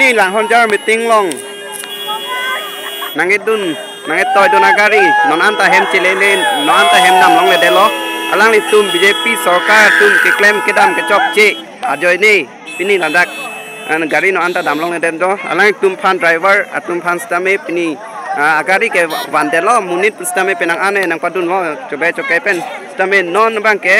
ini lang honjar meeting long nangit toy donagari non anta hem chilele non anta hem nam long le delo alang li tum BJP sarkar tum ke claim kedam ke chop che ajoy ni pini landak gari non anta dam long le dendo alang tum fan driver atum fan stame pini agari ke vandelo munit stame penang ane nang padun lo coba pen stame non bang ke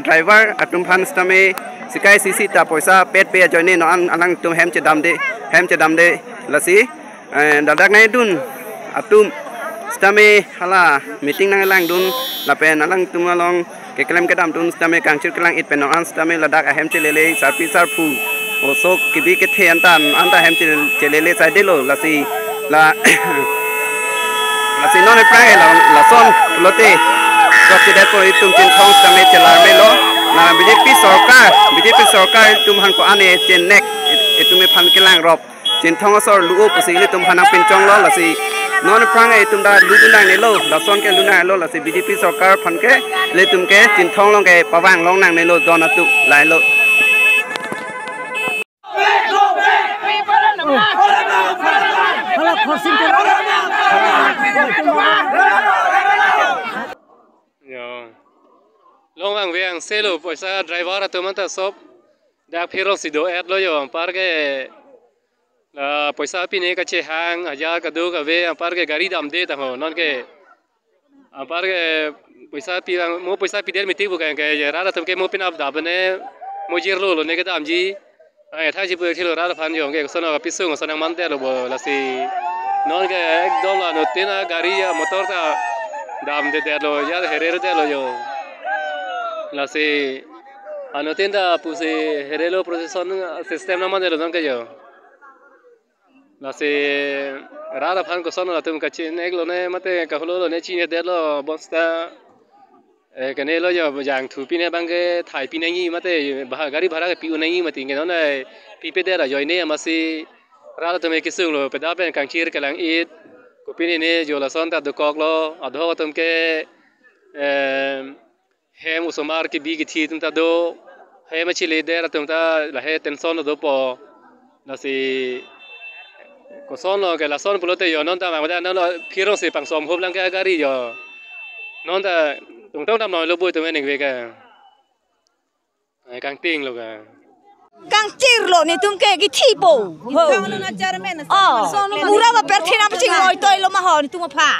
driver atum fan stame sikai sisi ta poisa pet pe ajoy ni non alang tum hem che dam de lasi dadak nai dun atum stame hala meeting nang lang dun lapen alang tum along ke klem kedam dun stame kangchir kelang it penong an stame ladak ahem chelele sarpi sarpu osok kibi ke the anta hem chelele sai delo lasi non prai la son lote kop de ko itum tin thong stame chelar melo na BJP sarkar tum han ko ane chen nek itume phan kelang rop chin thong asor luo pusili tum hanang pinchong lo la si non prang e tum da lu dunang ne lo la son ke luna lo la si BJP sarkar phan ke le tum ke chin thong long ke pawang long nang ne lo don atu lai lo long wang wang selo poisa driver atu man ta sop dak phiro sido ad lo yo par ke poisa pine ka che hang aja ka do ka ve par ke gari dam de ta ho non ke par ke poisa pi der miti bu ka ke ra ta ke mo pin ab da bane mo jir lo ne ka dam ji ai tha ji bu thilo ra phan yo ke so na ka pisung so na man de lo bo la si non ke ek dom la no tina gari motor ta dam de lo ya herer de lo yo la si anotin da puse herelo procession system na man de lo non ke yo la se rada phan ko sono tum ka chin ek lo ne mate ka holo lo ne chin de lo bonsta ka ne lo yo jang thu pi ne bang ke thai pi ne ni mate gari bhara ke pi ne ni mati nge no ne pi pe de la joy ne ma si rada tum ke sung lo pe da pen kang chir ke lang it ko pi ne jo la son ta do kok lo adho tum ke hem usomar ke bi ke thi tum ta do he ma chi le de ra tum ta la he tension do po la si ko sono ke la son pulote yo non ta ma da no phiro se pang som hop lang ka gari yo non ta tung tong tam no lo bui tu men ve ka ai kang ting lo ka kang chir lo ni tum ke gi thi po ho mura ba per thina ching oi toy lo ma ho ni tum pha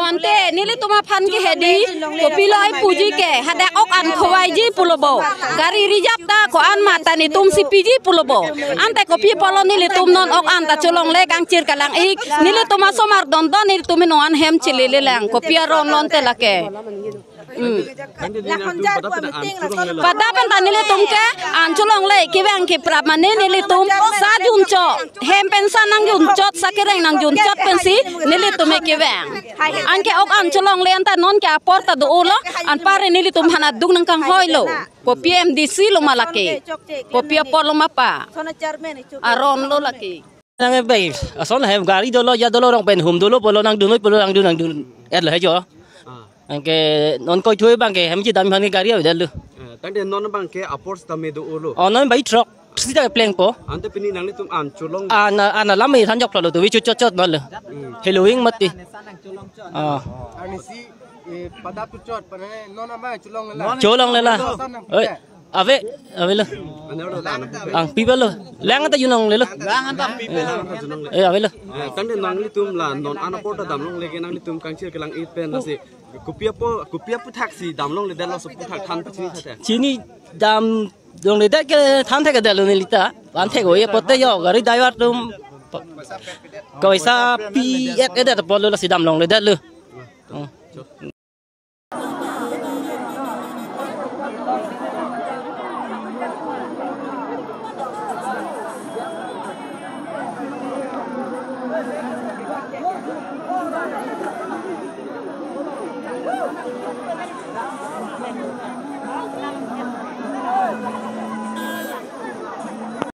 ante ni le tum phan ki hedi ko pilai puji ke hada ok an khwai ji pulobo gari rijap ta ko an mata ni tum cpg pulobo ante ko pi polo ni le tum non ok an ta cholong le kang chir kalang ik ni le tum somar don don ni tum no an hem chile le lang ko pi ron lon te la ke pada pentan nilai tum ke anculong le kibang kiprap mane nilai tum sa junco hem pensan nang junco sakireng nang junco pensi nilai tum kibang anke ok anculong le anta non ke aporta do ulo an pare nilai tum hanat dung nang kang hoilo ko PMDC lo malaki ko pia por lo mapa aron lo laki nang bay ason hem gari dolo ya dolo rong pen hum dolo polo nang dun et le jo angke non koi thui bang ke hem chi dam han ke gari au lu tang de non bang ke apors ta me do ulo non bai truck sida pleng po ante pini nang ni tum an chulong ana lam mi than jok lo tu wi chot non le heloing mati ani si pada tu chot pane non ama cholong le la oi ave lo ang people lo lang ta yunong le lo lang anta people ave lo tang de nang ni tum la non an apor ta dam long le ke nang ni tum kang chir ke lang it pen la si kupia pu taxi dam long le dal so pu thak than chi tha chini dam dong le da ke than the ke dal ni lita an the go ye pote yo gari daiwat tum ko isa pi et da polo la si dam long le dal lu